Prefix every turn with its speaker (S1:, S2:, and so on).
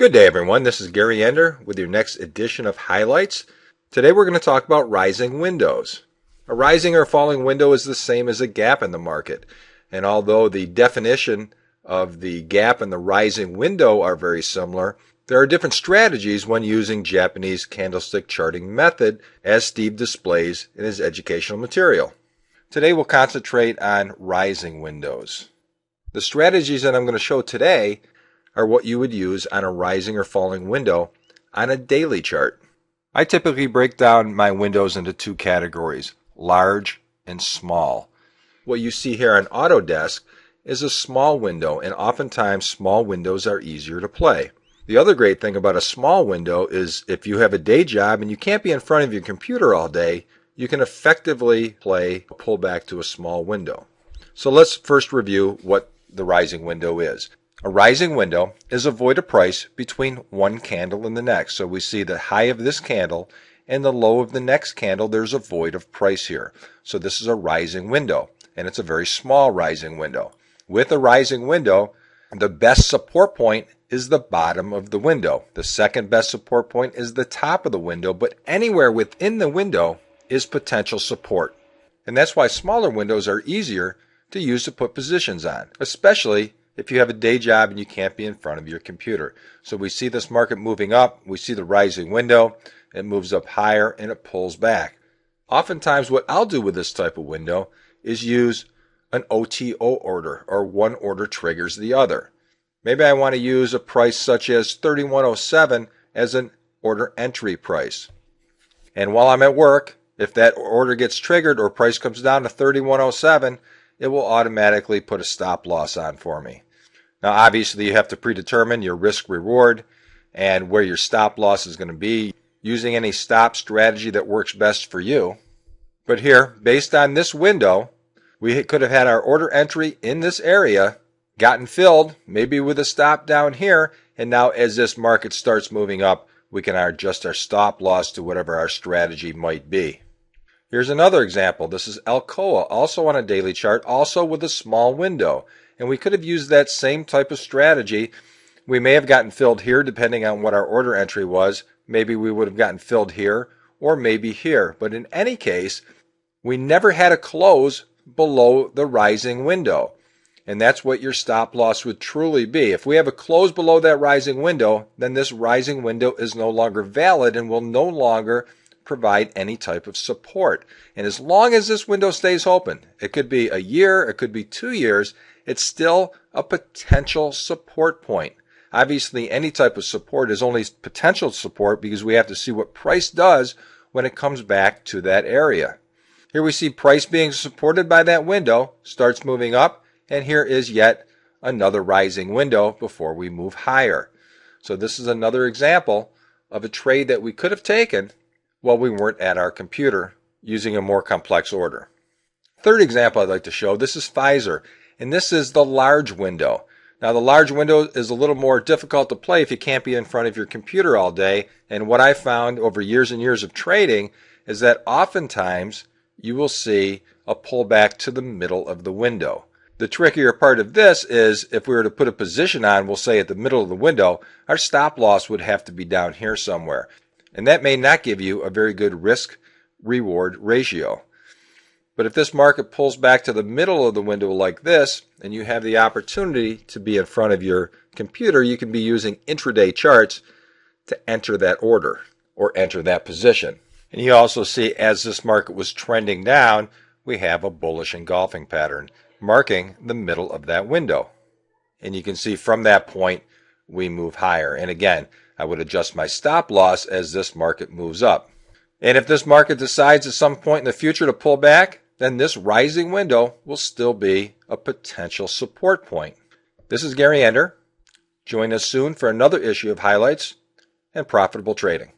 S1: Good day, everyone. This is Gary Ender with your next edition of Highlights. Today we're going to talk about rising windows. A rising or falling window is the same as a gap in the market. And although the definition of the gap and the rising window are very similar, there are different strategies when using Japanese candlestick charting method, as Steve displays in his educational material. Today we'll concentrate on rising windows. The strategies that I'm going to show today are what you would use on a rising or falling window on a daily chart. I typically break down my windows into two categories, large and small. What you see here on Autodesk is a small window, and oftentimes small windows are easier to play. The other great thing about a small window is if you have a day job and you can't be in front of your computer all day, you can effectively play a pullback to a small window. So let's first review what the rising window is. A rising window is a void of price between one candle and the next. So we see the high of this candle and the low of the next candle. There's a void of price here. So this is a rising window, and it's a very small rising window. With a rising window, the best support point is the bottom of the window. The second best support point is the top of the window, but anywhere within the window is potential support. And that's why smaller windows are easier to use to put positions on, especially if you have a day job and you can't be in front of your computer. So we see this market moving up, we see the rising window, it moves up higher and it pulls back. Oftentimes what I'll do with this type of window is use an OTO order, or one order triggers the other. Maybe I want to use a price such as 3107 as an order entry price. And while I'm at work, if that order gets triggered or price comes down to 3107, it will automatically put a stop loss on for me. Now obviously you have to predetermine your risk reward and where your stop loss is going to be using any stop strategy that works best for you. But here, based on this window, we could have had our order entry in this area, gotten filled, maybe with a stop down here, and now as this market starts moving up, we can adjust our stop loss to whatever our strategy might be. Here's another example. This is Alcoa, also on a daily chart, also with a small window. And we could have used that same type of strategy. We may have gotten filled here depending on what our order entry was. Maybe we would have gotten filled here or maybe here. But in any case, we never had a close below the rising window. And that's what your stop loss would truly be. If we have a close below that rising window, then this rising window is no longer valid and will no longer provide any type of support. And as long as this window stays open, it could be a year, it could be 2 years, it's still a potential support point. Obviously, any type of support is only potential support because we have to see what price does when it comes back to that area. Here we see price being supported by that window, starts moving up, and here is yet another rising window before we move higher. So this is another example of a trade that we could have taken while we weren't at our computer using a more complex order. Third example I'd like to show, this is Pfizer, and this is the large window. Now the large window is a little more difficult to play if you can't be in front of your computer all day, and what I found over years and years of trading is that oftentimes you will see a pullback to the middle of the window. The trickier part of this is if we were to put a position on, we'll say at the middle of the window, our stop loss would have to be down here somewhere. And that may not give you a very good risk-reward ratio. But if this market pulls back to the middle of the window like this, and you have the opportunity to be in front of your computer, you can be using intraday charts to enter that order or enter that position. And you also see as this market was trending down, we have a bullish engulfing pattern marking the middle of that window. And you can see from that point, we move higher. And again, I would adjust my stop loss as this market moves up. And if this market decides at some point in the future to pull back, then this rising window will still be a potential support point. This is Gary Ender. Join us soon for another issue of Highlights and Profitable Trading.